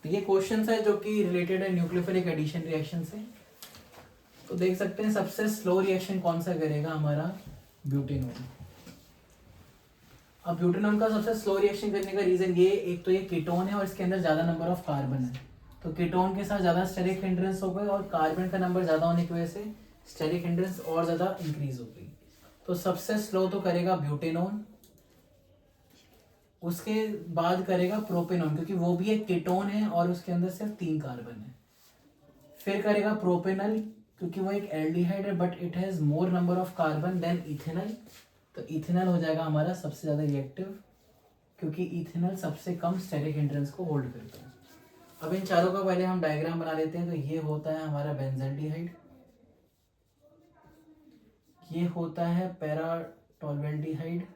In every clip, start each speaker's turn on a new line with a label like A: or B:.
A: ये क्वेश्चन है जो कि रिलेटेड है न्यूक्लियोफिलिक एडिशन रिएक्शन से। तो देख सकते हैं सबसे स्लो रिएक्शन कौन सा करेगा हमारा, ब्यूटेनॉल। अब ब्यूटेनॉल का सबसे स्लो रिएक्शन करने का रीजन ये, एक तो ये कीटोन है और इसके अंदर ज्यादा नंबर ऑफ कार्बन है, तो कीटोन के साथ ज्यादा स्टेरिक हिंड्रेंस हो गई और कार्बन का नंबर ज्यादा होने की वजह से स्टेरिक हिंड्रेंस और ज्यादा इंक्रीज हो गई। तो सबसे स्लो तो करेगा ब्यूटेनॉल, उसके बाद करेगा प्रोपेनॉन क्योंकि वो भी एक कीटोन है और उसके अंदर सिर्फ 3 कार्बन है। फिर करेगा प्रोपेनल क्योंकि वो एक एल्डिहाइड है but it has more number of carbon than ethanol, तो इथेनॉल हो जाएगा हमारा सबसे ज्यादा रिएक्टिव क्योंकि इथेनॉल सबसे कम स्टेरिक हिंड्रेंस को होल्ड करता है। अब इन चारों का पहले हम डायग्राम बना लेते हैं। तो ये होता है हमारा बेंजल्डिहाइड, ये होता है पैराटोल्वेल्डिहाइड,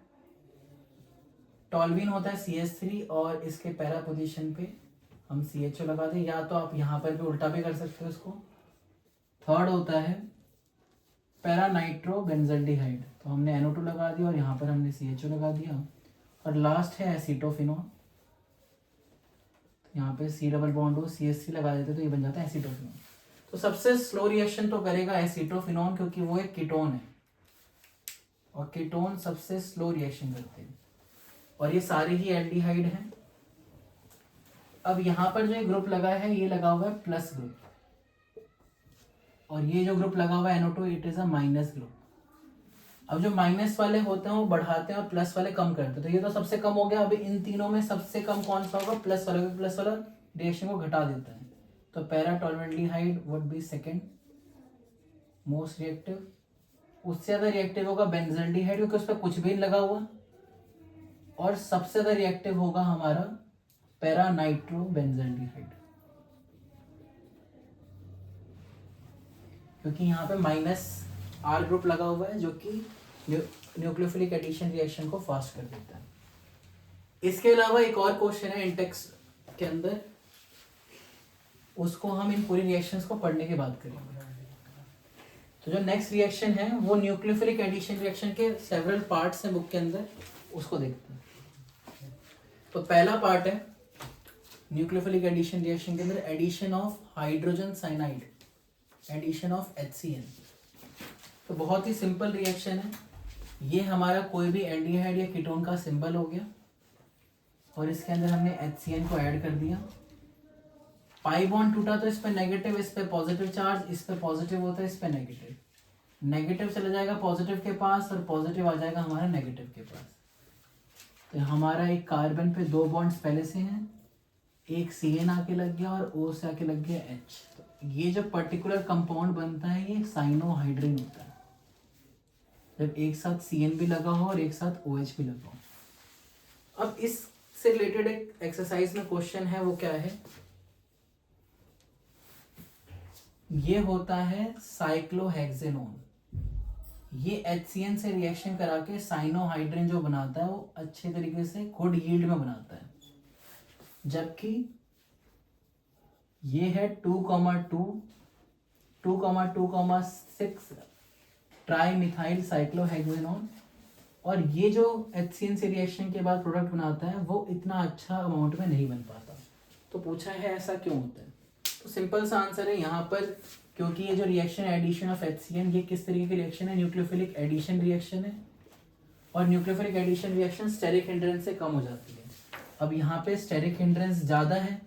A: टॉल्वीन होता है CH3 और इसके पैरा पोजीशन पे हम CHO लगा दें, या तो आप यहाँ पर भी उल्टा भी कर सकते हो इसको। थर्ड होता है पैरानाइट्रो बेंजल्डिहाइड, तो हमने NO2 लगा दिया और यहाँ पर हमने CHO लगा दिया। और लास्ट है एसीटोफिनॉल, तो यहाँ पे C डबल बॉन्ड हो CH3 लगा देते तो ये बन जाता है एसीटोफिनॉल। तो सबसे स्लो रिएक्शन तो करेगा एसीटोफिनॉल क्योंकि वो एक कीटोन है और कीटोन सबसे स्लो रिएक्शन करते हैं और ये सारे ही एल्डिहाइड हैं। अब यहाँ पर जो ग्रुप लगा है ये लगा हुआ है प्लस ग्रुप और ये जो ग्रुप लगा हुआ है NO2 it is a minus group. अब जो माइनस वाले होते हैं वो बढ़ाते हैं और प्लस वाले कम करते हैं, तो ये तो सबसे कम हो गया। अभी इन तीनों में सबसे कम कौन सा होगा, प्लस वाला, क्योंकि प्लस वाला रिएक्शन को घटा देता है। तो paratolualdehyde would be second most reactive. उससे ज्यादा रिएक्टिव होगा बेंजल्डिहाइड क्योंकि उस पर कुछ भी नहीं लगा हुआ, और सबसे ज्यादा रिएक्टिव होगा हमारा पैरानाइट्रो बेंजल्डिहाइड क्योंकि यहाँ पे माइनस R ग्रुप लगा हुआ है जो कि न्यूक्लियोफिलिक एडिशन रिएक्शन को फास्ट कर देता है। इसके अलावा एक और क्वेश्चन है इंटेक्स के अंदर, उसको हम इन पूरी रिएक्शंस को पढ़ने के बाद करेंगे। तो जो नेक्स्ट रिएक्शन है वो न्यूक्लियोफिलिक एडिशन रिएक्शन के सेवरल पार्ट्स हैं बुक के अंदर, उसको देखते हैं। तो पहला पार्ट है न्यूक्लियोफिलिक एडिशन रिएक्शन के अंदर addition of hydrogen cyanide, addition of HCN। तो बहुत ही सिंपल रिएक्शन है, ये हमारा कोई भी एल्डिहाइड या कीटोन का सिंबल हो गया और इसके अंदर हमने HCN को ऐड कर दिया। पाई बॉन्ड टूटा तो इस पे नेगेटिव, इस पे पॉजिटिव चार्ज, इस पे पॉजिटिव होता है, इस पे नेगेटिव, नेगेटिव चला जाएगा पॉजिटिव के पास और पॉजिटिव आ जाएगा हमारा नेगेटिव के पास। तो हमारा एक कार्बन पे 2 बॉन्ड्स पहले से हैं, एक CN आके लग गया और O से आके लग गया H। तो ये जो पर्टिकुलर कंपाउंड बनता है ये साइनोहाइड्रिन होता है, जब एक साथ CN भी लगा हो और एक साथ OH भी लगा हो। अब इससे रिलेटेड एक एक्सरसाइज में क्वेश्चन है, वो क्या है, ये होता है साइक्लोहेक्सेनोन। ये HCN से रिएक्शन करा के साइनोहाइड्रिन जो बनाता है वो अच्छे तरीके से गुड यील्ड में बनाता है, जबकि ये है 2,2 2,2,6 ट्राई मिथाइल साइक्लोहेक्सेनोन, और ये जो HCN से रिएक्शन के बाद प्रोडक्ट बनाता है वो इतना अच्छा अमाउंट में नहीं बन पाता। तो पूछा है ऐसा क्यों होता है, तो सिंपल सा आंसर है यहाँ पर, क्योंकि ये जो रिएक्शन है एडिशन ऑफ HCN ये किस तरीके की रिएक्शन है, न्यूक्लियोफिलिक एडिशन रिएक्शन है, और nucleophilic addition reaction steric hindrance से कम हो जाती है। अब यहाँ पे स्टेरिक हिंड्रेंस ज़्यादा है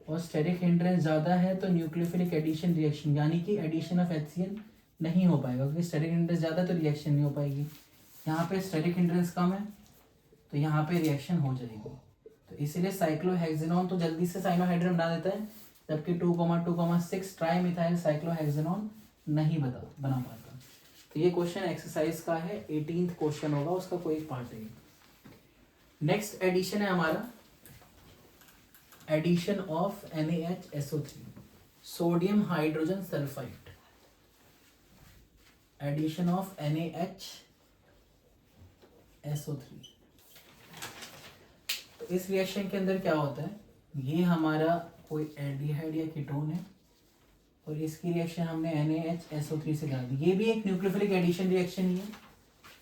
A: और स्टेरिक हिंड्रेंस ज़्यादा है तो न्यूक्लियोफिलिक एडिशन रिएक्शन यानी कि एडिशन ऑफ HCN नहीं हो पाएगा, क्योंकि स्टेरिक हिंड्रेंस ज़्यादा तो रिएक्शन नहीं हो पाएगी। यहाँ पे स्टेरिक हिंड्रेंस कम है तो यहाँ पे रिएक्शन हो जाएगी। तो इसीलिए साइक्लोहेक्सेनोन तो जल्दी से साइनोहाइड्रिन बना देता है, जबकि 2,2,6 ट्राई मिथाइल साइक्लोहेक्सेनोन नहीं बना पाता। तो ये क्वेश्चन एक्सरसाइज का है, 18th क्वेश्चन होगा, उसका कोई एक पार्ट है। नेक्स्ट एडिशन है हमारा addition of NaHSO3, sodium hydrogen sulphide, addition of NaHSO3। तो इस रिएक्शन के अंदर क्या होता है, ये हमारा कोई एल्डिहाइड या कीटोन है और इसकी रिएक्शन हमने NaHSO3 से करा दी। ये भी एक न्यूक्लियोफिलिक एडिशन रिएक्शन ही है,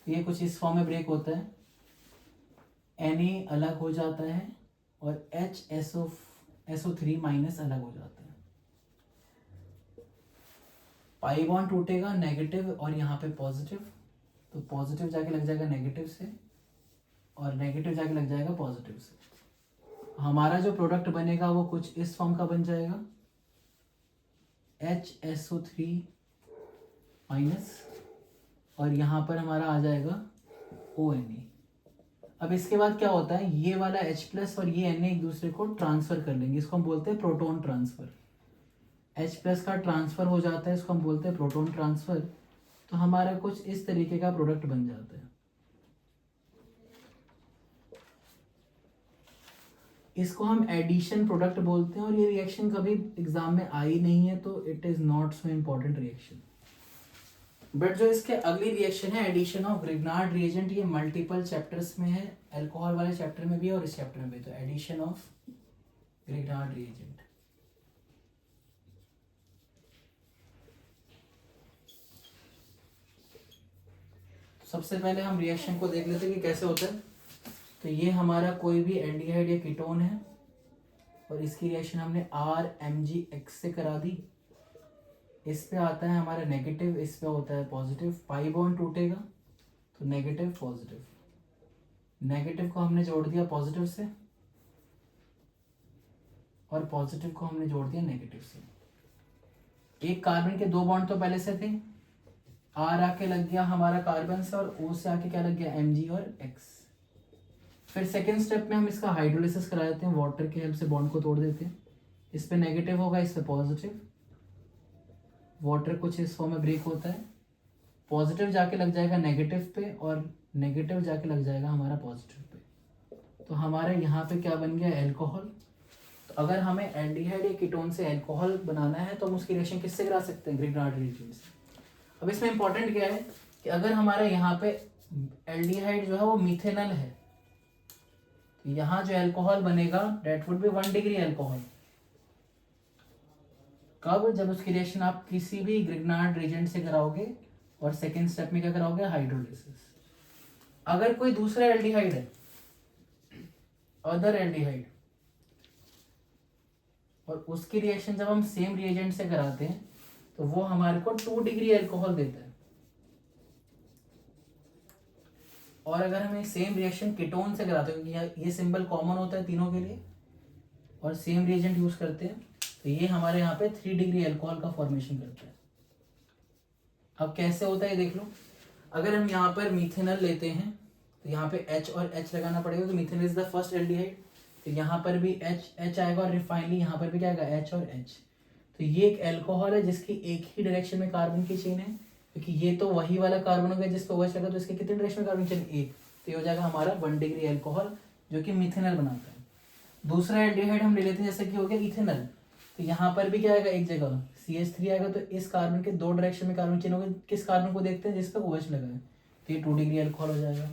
A: ये कुछ इस फॉर्म में ब्रेक होता है, Na अलग हो जाता है और SO3 माइनस अलग हो जाते हैं। पाई बॉन्ड टूटेगा नेगेटिव और यहाँ पे पॉजिटिव, तो पॉजिटिव जाके लग जाएगा नेगेटिव से और नेगेटिव जाके लग जाएगा पॉजिटिव से। हमारा जो प्रोडक्ट बनेगा वो कुछ इस फॉर्म का बन जाएगा, HSO3 माइनस और यहाँ पर हमारा आ जाएगा ONA। अब इसके बाद क्या होता है, ये वाला H प्लस और ये Na एक दूसरे को ट्रांसफर कर लेंगे, इसको हम बोलते हैं प्रोटॉन ट्रांसफर। H प्लस का ट्रांसफर हो जाता है, इसको हम बोलते हैं प्रोटॉन ट्रांसफर। तो हमारा कुछ इस तरीके का प्रोडक्ट बन जाता है। इसको हम एडिशन प्रोडक्ट बोलते हैं और ये रिएक्शन कभी एग्जाम में आई नहीं है, तो it is not so important reaction. But जो इसके अगली रिएक्शन है एडिशन ऑफ ग्रिग्नार्ड रिएजेंट, ये मल्टीपल चैप्टर्स में है, अल्कोहल वाले चैप्टर में भी है और इस चैप्टर में भी। तो एडिशन ऑफ ग्रिग्नार्ड रिएजेंट, सबसे पहले हम रिएक्शन को देख लेते हैं कि कैसे होता है। तो ये हमारा कोई भी एल्डिहाइड या कीटोन है और इसकी रिएक्शन हमने RMgX से करा दी। इस पे आता है हमारा नेगेटिव, इस पे होता है पॉजिटिव। पाई बॉन्ड टूटेगा तो नेगेटिव पॉजिटिव, नेगेटिव को हमने जोड़ दिया पॉजिटिव से और पॉजिटिव को हमने जोड़ दिया नेगेटिव से। एक कार्बन के दो बॉन्ड तो पहले से थे, R आके लग गया हमारा कार्बन से और O से आके क्या लग गया Mg और X। फिर सेकेंड स्टेप में हम इसका हाइड्रोलिसिस करा देते हैं, वाटर की हेल्प से बॉन्ड को तोड़ देते हैं। इस पे नेगेटिव होगा, इस पे पॉजिटिव, वाटर कुछ इस फॉर्म में ब्रेक होता है, पॉजिटिव जाके लग जाएगा नेगेटिव पे और नेगेटिव जाके लग जाएगा हमारा पॉजिटिव पे। तो हमारे यहाँ पे क्या बन गया, एल्कोहल। तो अगर हमें एल्डिहाइड या कीटोन से एल्कोहल बनाना है तो हम उसकी रिएक्शन किससे करा सकते हैं, ग्रिग्नार्ड रिएजेंट से। अब इसमें इंपॉर्टेंट क्या है कि अगर हमारे यहाँ पे एल्डिहाइड जो है वो मिथेनल है, तो यहाँ जो एल्कोहल बनेगा that would be 1 degree alcohol. कब, जब उसकी रिएक्शन आप किसी भी ग्रिग्नार्ड रिएजेंट से कराओगे और सेकेंड स्टेप में क्या कराओगे, हाइड्रोलिसिस। अगर कोई दूसरा एल्डिहाइड है, अदर एल्डिहाइड, और उसकी रिएक्शन जब हम सेम रिएजेंट से कराते हैं तो वो हमारे को 2 डिग्री एल्कोहल देता है। और अगर हमें सेम रिएक्शन कीटोन से कराते हैं, क्योंकि ये सिंबल कॉमन होता है तीनों के लिए और सेम रिएजेंट यूज करते हैं, तो ये हमारे यहाँ पे 3 डिग्री एल्कोहल का फॉर्मेशन करता है। अब कैसे होता है ये देख लो। अगर हम यहाँ पर मिथेनल लेते हैं तो यहाँ पे H और H लगाना पड़ेगा, तो methanal is the first aldehyde, तो यहाँ पर भी H आएगा और रिफाइनली यहाँ पर भी क्या आएगा, H और H। तो ये एक एल्कोहल है जिसकी एक ही डायरेक्शन में कार्बन की चेन है, क्योंकि ये तो वही वाला कार्बन हो गया जिसको OH लगा, तो इसके कितने डायरेक्शन में कार्बन चेन, एक। तो ये हो जाएगा हमारा 1 डिग्री एल्कोहल जो कि मिथेनल बनाता है। दूसरा एल्डिहाइड हम ले लेते हैं, जैसे कि हो गया इथेनल, तो यहाँ पर भी क्या आएगा, एक जगह CH3 आएगा, तो इस कार्बन के 2 डायरेक्शन में कार्बन चेन होगा। किस कार्बन को देखते हैं, जिस पर OH लगा है, तो ये 2 डिग्री एल्कोहल हो जाएगा।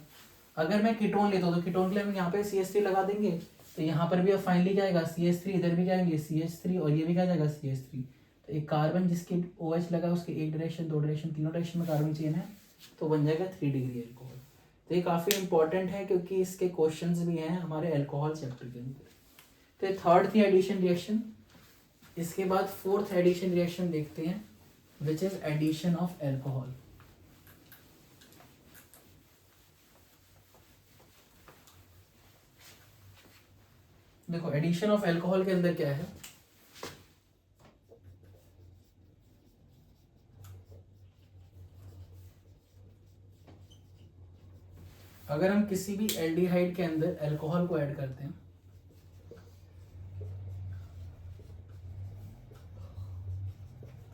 A: अगर मैं कीटोन लेता हूँ तो कीटोन के लिए हम यहाँ पे CH3 लगा देंगे, तो यहाँ पर भी अब फाइनली क्या आएगा, CH3, इधर भी क्या आएंगे CH3 और ये भी क्या जाएगा CH3। तो एक कार्बन जिसके OH लगा उसके एक डायरेक्शन, 2 डायरेक्शन, तीनों डायरेक्शन में कार्बन चेन है, तो बन जाएगा 3 डिग्री एल्कोहल। तो ये काफ़ी इंपॉर्टेंट है क्योंकि इसके क्वेश्चंस भी हैं हमारे एल्कोहल चैप्टर के अंदर। तो ये थर्ड थी एडिशन रिएक्शन। इसके बाद फोर्थ एडिशन रिएक्शन देखते हैं, which is addition of alcohol. देखो एडिशन ऑफ एल्कोहल के अंदर क्या है, अगर हम किसी भी एल्डिहाइड के अंदर एल्कोहल को ऐड करते हैं,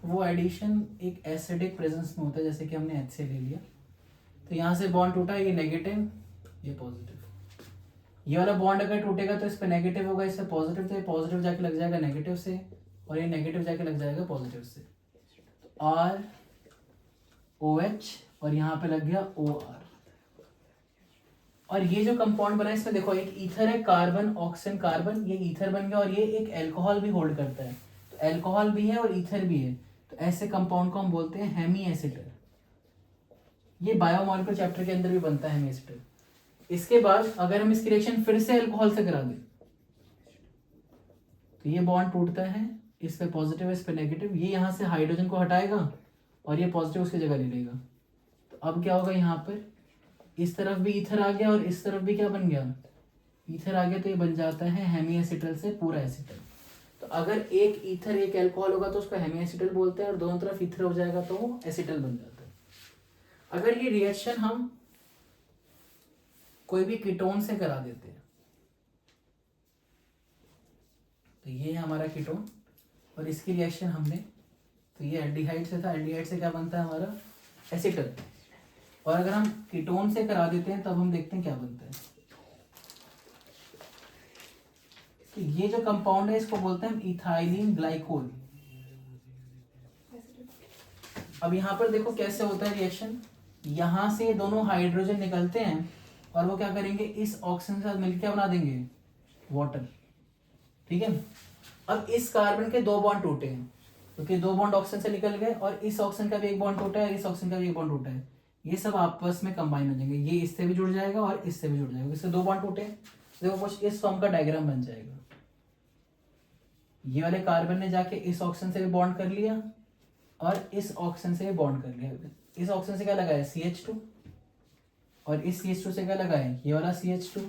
A: वो एडिशन एक एसिडिक प्रेजेंस में होता है, जैसे कि हमने H से ले लिया, तो यहाँ से बॉन्ड टूटा, ये नेगेटिव ये पॉजिटिव। ये वाला बॉन्ड अगर टूटेगा तो इस पे नेगेटिव होगा, इस पे पॉजिटिव, तो ये पॉजिटिव जाके लग जाएगा नेगेटिव से और ये नेगेटिव जाके लग जाएगा पॉजिटिव से। तो ROH और यहाँ पे लग गया OR। और ये जो कंपाउंड बना है इसमें देखो, एक ईथर है, कार्बन ऑक्सीजन कार्बन, ये ईथर बन गया और ये एक एल्कोहल भी होल्ड करता है, तो एल्कोहल भी है और ईथर भी है, तो ऐसे कंपाउंड को हम बोलते हैं हेमी एसिटर। ये बायोमॉलिक्यूलर चैप्टर के अंदर भी बनता है हेमी एसिटर। इसके बाद अगर हम इसकी रिएक्शन फिर से एल्कोहल से करा दें तो ये बॉन्ड टूटता है, इस पे पॉजिटिव इस पे नेगेटिव, ये यहाँ से हाइड्रोजन को हटाएगा और ये पॉजिटिव उसकी जगह ले लेगा। तो अब क्या होगा, यहाँ पर इस तरफ भी ईथर आ गया और इस तरफ भी क्या बन गया, ईथर आ गया। तो ये बन जाता है हेमी एसिटल से पूरा एसिटल। तो अगर एक ईथर एक अल्कोहल होगा तो उसको हेमी एसिटल बोलते हैं, और दोनों तरफ ईथर हो जाएगा तो वो एसिटल बन जाता है। अगर ये रिएक्शन हम कोई भी कीटोन से करा देते हैं, तो ये है हमारा कीटोन और इसकी रिएक्शन हमने, तो ये एल्डिहाइड से था, एल्डिहाइड से क्या बनता है हमारा एसिटल। और अगर हम कीटोन से करा देते हैं तब हम देखते हैं क्या बनता है। तो ये जो कंपाउंड है इसको बोलते हैं इथाइलिन ग्लाइकोल। अब यहाँ पर देखो कैसे होता है रिएक्शन, यहाँ से दोनों हाइड्रोजन निकलते हैं और वो क्या करेंगे, इस ऑक्सीजन के साथ मिलकर बना देंगे वाटर। ठीक है, अब इस कार्बन के दो बॉन्ड टूटे हैं क्योंकि दो बॉन्ड ऑक्सीजन से निकल गए, और इस ऑक्सीजन का भी एक बॉन्ड टूटा है, इस ऑक्सीजन का भी एक बॉन्ड टूटा है। ये सब आपस में कंबाइन हो जाएंगे, ये इससे भी जुड़ जाएगा और इससे भी जुड़ जाएगा, इससे दो बॉन्ड टूटे। देखो कुछ इस फॉर्म का डायग्राम बन जाएगा। ये वाले कार्बन ने जाके इस ऑक्सीजन से भी बॉन्ड कर लिया और इस ऑक्सीजन से भी बॉन्ड कर लिया। इस ऑक्सीजन से क्या लगा है CH2, और इस CH2 से क्या लगा है ये वाला CH2,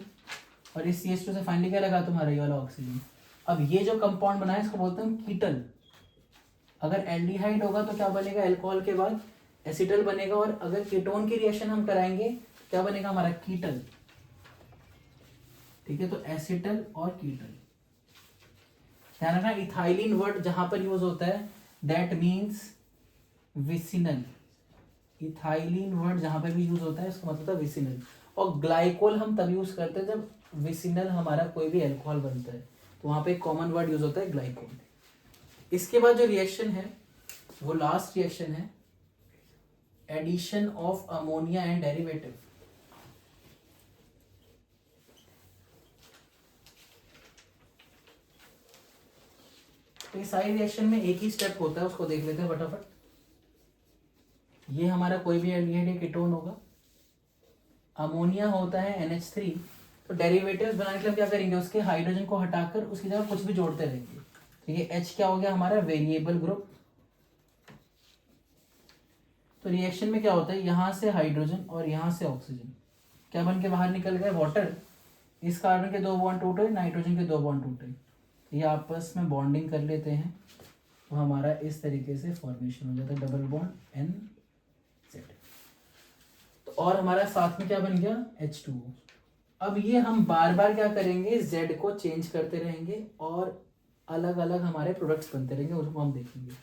A: और इस CH2 से फाइनली क्या लगा तुम्हारा ये वाला ऑक्सीजन। अब ये जो कंपाउंड बना है इसको बोलते हैं कीटल। अगर एल्डिहाइड होगा तो क्या बनेगा, अल्कोहल के बाद एसिटल बनेगा, और अगर कीटोन की रिएक्शन हम कराएंगे क्या बनेगा हमारा कीटल। ठीक है, तो एसिटल और कीटल। ध्यान रखना इथाइलिन वर्ड जहां पर यूज होता है that means vicinal. Ethylene word जहां पर भी यूज होता है इसका मतलब विसिनल। और ग्लाइकोल हम तब यूज करते हैं जब विसिनल हमारा कोई भी अल्कोहल बनता है, तो वहां पे एक कॉमन वर्ड यूज होता है ग्लाइकोल। इसके बाद जो रिएक्शन है वो लास्ट रिएक्शन है addition of ammonia and derivative. तो इस सारी रिएक्शन में एक ही स्टेप होता है, उसको देख लेते हैं फटाफट। ये हमारा कोई भी एल्डिहाइड या कीटोन होगा, अमोनिया होता है NH3। तो डेरिवेटिव्स बनाने के लिए हम क्या करेंगे, उसके हाइड्रोजन को हटाकर उसकी जगह कुछ भी जोड़ते रहेंगे। तो ये H क्या हो गया हमारा वेरिएबल ग्रुप। तो रिएक्शन में क्या होता है, यहां से हाइड्रोजन और यहां से ऑक्सीजन क्या बन के बाहर निकल गए, वाटर। इस कार्बन के दो बॉन्ड टूटे, नाइट्रोजन के दो बॉन्ड टूटे, तो ये आपस में बॉन्डिंग कर लेते हैं, तो हमारा इस तरीके से फॉर्मेशन हो जाता है डबल बॉन्ड NZ। तो और हमारा साथ में क्या बन गया H2O। अब ये हम बार बार क्या करेंगे, Z को चेंज करते रहेंगे और अलग अलग हमारे प्रोडक्ट्स बनते रहेंगे, उसको हम देखेंगे।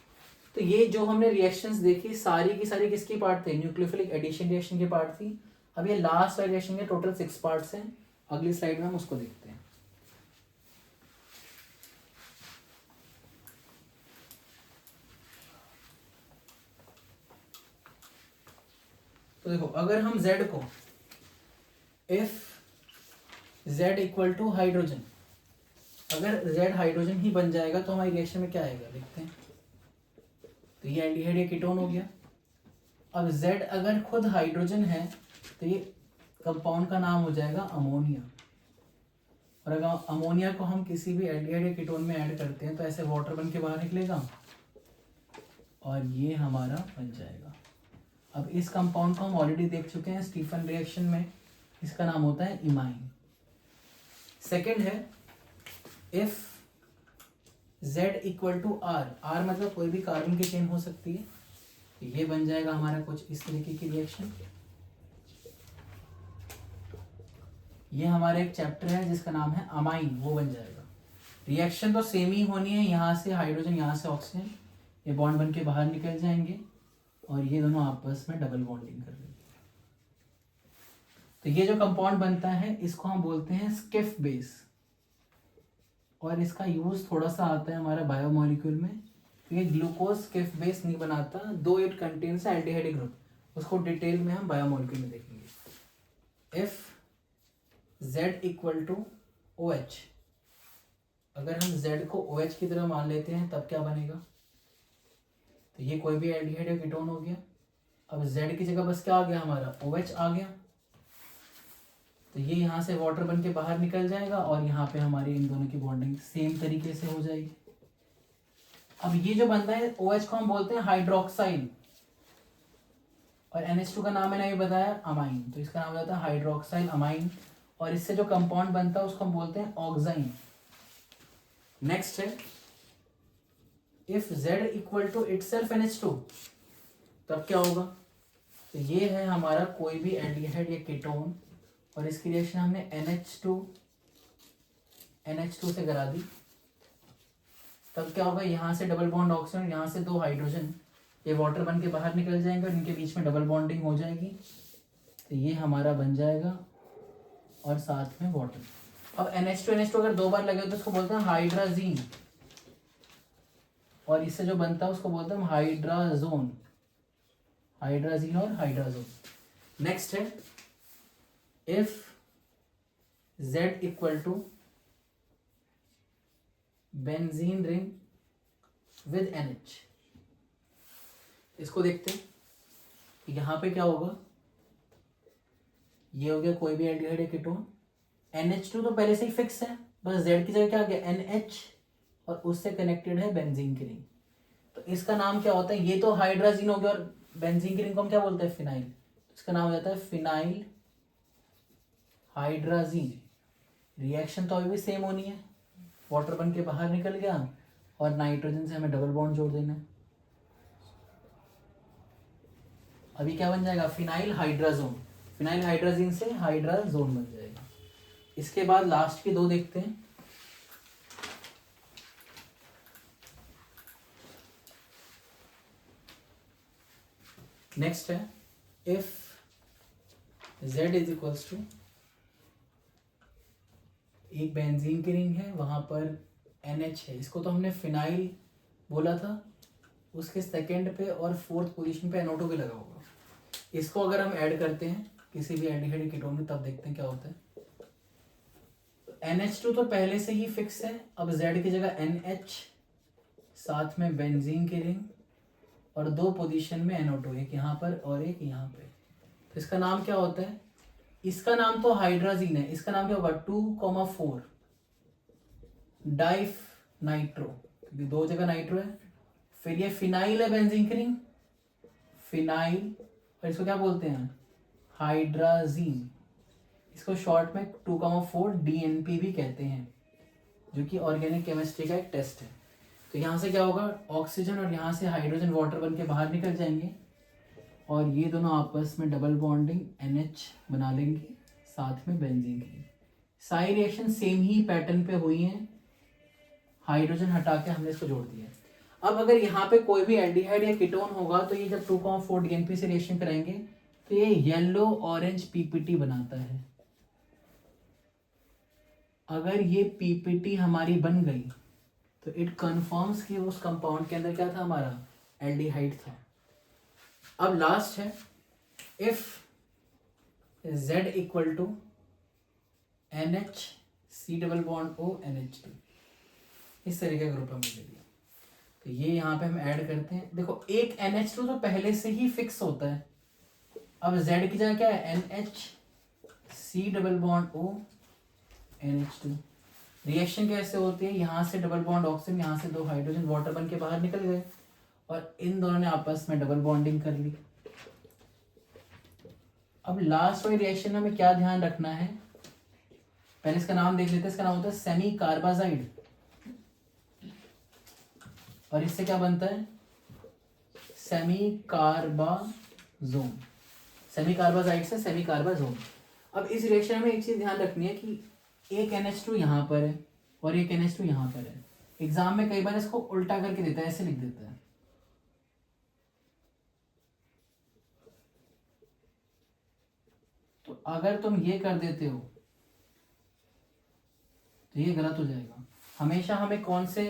A: तो ये जो हमने रिएक्शंस देखी सारी की सारी किसकी पार्ट थे, न्यूक्लियोफिलिक एडिशन रिएक्शन की पार्ट थी। अब ये लास्ट रिएक्शन के टोटल 6 पार्ट्स हैं, अगली स्लाइड में हम उसको देखते हैं। तो देखो अगर हम Z को if Z equal to hydrogen, अगर Z हाइड्रोजन ही बन जाएगा तो हमारी रिएक्शन में क्या आएगा देखते हैं। तो ये एल्डिहाइड या कीटोन हो गया। अब Z अगर खुद हाइड्रोजन है तो ये कंपाउंड का नाम हो जाएगा अमोनिया। और अगर अमोनिया को हम किसी भी एल्डिहाइड या कीटोन में ऐड करते हैं तो ऐसे वाटर बन के बाहर निकलेगा और ये हमारा बन जाएगा। अब इस कंपाउंड को हम ऑलरेडी देख चुके हैं स्टीफन रिएक्शन में, इसका नाम होता है इमाइन। सेकेंड है if Z equal to R, R मतलब कोई भी कार्बन की चेन हो सकती है, ये बन जाएगा हमारा कुछ इस तरीके की रिएक्शन। ये हमारा एक चैप्टर है जिसका नाम है अमाइन, वो बन जाएगा। रिएक्शन तो सेम ही होनी है, यहाँ से हाइड्रोजन यहाँ से ऑक्सीजन, ये बॉन्ड बन के बाहर निकल जाएंगे और ये दोनों आपस में डबल बॉन्डिंग कर लेंगे। तो ये जो कंपाउंड बनता है इसको हम बोलते हैं स्किफ बेस, और इसका यूज थोड़ा सा आता है हमारा बायोमोलिक्यूल में, क्योंकि ग्लूकोज स्किफ बेस नहीं बनाता, though it contains aldehyde group, उसको डिटेल में हम बायोमोलिक्यूल में देखेंगे। If Z equal to OH, अगर हम Z को OH की तरह मान लेते हैं तब क्या बनेगा, तो ये कोई भी एल्डिहाइड या कीटोन हो गया। अब Z की जगह बस क्या आ गया हमारा OH आ गया। तो ये यहाँ से वाटर बन के बाहर निकल जाएगा और यहाँ पे हमारी इन दोनों की बॉन्डिंग सेम तरीके से हो जाएगी। अब ये जो बनता है OH को हम बोलते हैं हाइड्रोक्साइल, और NH2 का नाम मैंने अभी बताया अमाइन, तो इसका नाम हो जाता है हाइड्रोक्साइल अमाइन, और इससे जो कंपाउंड बनता है उसको हम बोलते हैं ऑक्साइन। नेक्स्ट है if Z equal to itself NH2, तब क्या होगा? तो ये है हमारा कोई भी एल्डिहाइड या कीटोन, और इसकी रिएक्शन हमने NH2 से करा दी। तब क्या होगा? यहाँ से डबल बॉन्ड ऑक्सीजन, यहाँ से 2 हाइड्रोजन, ये वाटर बन के बाहर निकल जाएंगे और इनके बीच में डबल बॉन्डिंग हो जाएगी। तो ये हमारा बन जाएगा और साथ में वाटर। अब NH2 अगर 2 बार लगे तो उसको बोलते हैं हाइड्राजीन, और इससे जो बनता है उसको बोलते हैं हाइड्राजोन, हाइड्राजीन और हाइड्राजोन। नेक्स्ट है if Z equal to benzene ring with NH। इसको देखते हैं, यहाँ पे क्या होगा? ये हो गया कोई भी एल्डिहाइड या कीटोन, NH2 तो पहले से ही फिक्स है, बस Z की जगह क्या आ गया? NH, और उससे कनेक्टेड है बेंजीन की रिंग। तो इसका नाम क्या होता है? ये तो हाइड्राजीन हो गया और बेंजीन की रिंग को हम क्या बोलते हैं? फिनाइल। इसका नाम हो जाता है फिनाइल हाइड्राजीन। रिएक्शन तो अभी भी सेम होनी है, वाटर बन के बाहर निकल गया और नाइट्रोजन से हमें डबल बॉन्ड जोड़ देना है। अभी क्या बन जाएगा? फिनाइल हाइड्राजोन, फिनाइल हाइड्राजीन से हाइड्राजोन बन जाएगा। इसके बाद लास्ट के 2 देखते हैं। नेक्स्ट है if Z is equals to, एक बेंजीन की रिंग है, वहां पर NH है, इसको तो हमने फिनाइल बोला था, उसके सेकंड पे और 4th पोजीशन पे NO2 भी लगा होगा। इसको अगर हम ऐड करते हैं किसी भी एल्डिहाइड कीटोन में, तब देखते हैं क्या होता है। तो NH2 तो पहले से ही फिक्स है, अब Z की जगह NH, साथ में बेंजीन की रिंग और 2 पोजीशन में NO2, एक यहाँ पर और एक यहाँ पे। तो इसका नाम क्या होता है? इसका नाम तो हाइड्राजीन है, इसका नाम क्या होगा? 2,4 डाइफ नाइट्रो, क्योंकि 2 जगह नाइट्रो है। फिर ये फिनाइल है बेंजीन की रिंग, फिनाइल, और इसको क्या बोलते हैं? हाइड्राजीन। इसको शॉर्ट में 2,4 DNP भी कहते हैं, जो कि ऑर्गेनिक केमिस्ट्री का एक टेस्ट है। तो यहाँ से क्या होगा? ऑक्सीजन और यहाँ से हाइड्रोजन वाटर बन के बाहर निकल जाएंगे और ये दोनों आपस में डबल बॉन्डिंग NH बना लेंगे, साथ में बेंजीन की। सारी रिएक्शन सेम ही पैटर्न पे हुई हैं, हाइड्रोजन हटा के हमने इसको जोड़ दिया। अब अगर यहाँ पे कोई भी एल्डिहाइड या कीटोन होगा तो ये जब 2,4 DNP से रिएक्शन कराएंगे तो ये येलो ऑरेंज PPT बनाता है। अगर ये PPT हमारी बन गई तो इट कन्फर्म्स कि उस कंपाउंड के अंदर क्या था? हमारा एल्डिहाइड था। अब लास्ट है if Z equal to NH C double bond O NH2, इस तरीके का ग्रुप हमें दे दिया। तो ये यहाँ पे हम ऐड करते हैं। देखो एक NH2 तो पहले से ही फिक्स होता है, अब Z की जगह क्या है? NH C double bond O NH2। Reaction कैसे होती है? यहाँ से डबल बॉन्ड ऑक्सीजन, यहाँ से 2 हाइड्रोजन वाटर बन के बाहर निकल गए और इन दोनों ने आपस में डबल बॉन्डिंग कर ली। अब लास्ट वाली रिएक्शन में हमें क्या ध्यान रखना है? पहले इसका नाम देख लेते हैं। इसका नाम होता है सेमी कार्बाजाइड, और इससे क्या बनता है? सेमी कार्बाजोन। सेमी कार्बाजाइड से सेमी कार्बाजोन। अब इस रिएक्शन में एक चीज ध्यान रखनी है कि एक NH2 यहाँ पर है और एक NH2 यहाँ पर है। एग्जाम में कई बार इसको उल्टा करके देता है, ऐसे लिख देता है। तो अगर तुम ये कर देते हो तो ये गलत हो जाएगा। हमेशा हमें कौन से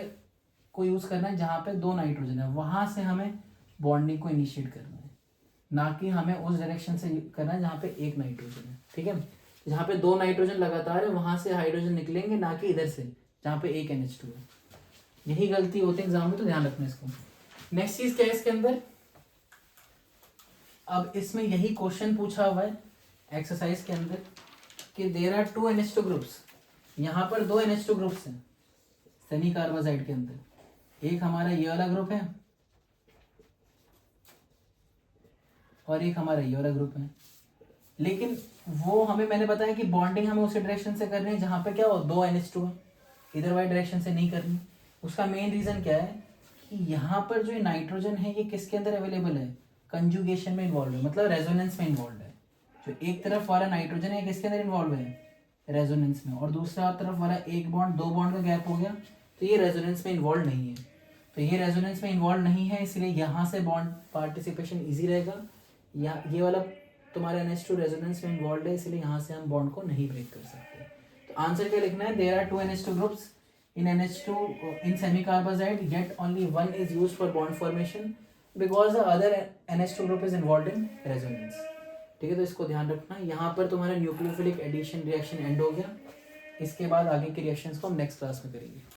A: को यूज करना है? जहां पे 2 नाइट्रोजन है, वहां से हमें बॉन्डिंग को इनिशिएट करना है, ना कि हमें उस डायरेक्शन से करना है जहां पे 1 नाइट्रोजन है। ठीक है, जहां पे 2 नाइट्रोजन लगातार है वहां से हाइड्रोजन निकलेंगे, ना कि इधर से जहां पे 1 NH2 है। यही गलती होती है एग्जाम में, तो ध्यान रखना इसको। नेक्स्ट चीज क्या है इसके अंदर? अब इसमें यही क्वेश्चन पूछा हुआ है एक्सरसाइज के अंदर कि देयर आर 2 NH2 ग्रुप्स, यहाँ पर 2 NH2 ग्रुप्स हैं सेमी कार्बाजाइड के अंदर। एक हमारा ये वाला ग्रुप है और एक हमारा ये वाला ग्रुप है, लेकिन वो हमें, मैंने बताया कि बॉन्डिंग हमें उसी डायरेक्शन से करनी है जहाँ पे क्या हो 2 NH2 है, इधर वाई डायरेक्शन से नहीं करनी। उसका मेन रीजन क्या है कि यहाँ पर जो नाइट्रोजन है ये किसके अंदर अवेलेबल है, कंजुगेशन में इन्वॉल्व है, मतलब रेजोनेंस में इन्वॉल्व है। जो एक तरफ वाला नाइट्रोजन है किसके अंदर इन्वॉल्व है, रेजोनेंस में, और दूसरा तरफ वाला एक बॉन्ड 2 बॉन्ड का गैप हो गया, तो ये रेजोनेंस में इन्वॉल्व नहीं है। तो ये रेजोनेंस में इन्वॉल्व नहीं है, इसलिए यहाँ से बॉन्ड पार्टिसिपेशन ईजी रहेगा। या ये वाला तुम्हारा NH2 रेजोनेंस में इन्वॉल्व है, इसलिए यहाँ से हम बॉन्ड को नहीं ब्रेक कर सकते। तो आंसर क्या लिखना है, there are 2 NH2 groups in NH2 in semicarbazide, yet only one is used for bond formation because the other NH2 group is involved in resonance। ठीक है, तो इसको ध्यान रखना। यहाँ पर तुम्हारा न्यूक्लियोफिलिक एडिशन रिएक्शन एंड हो गया। इसके बाद आगे के रिएक्शंस को हम नेक्स्ट क्लास में करेंगे।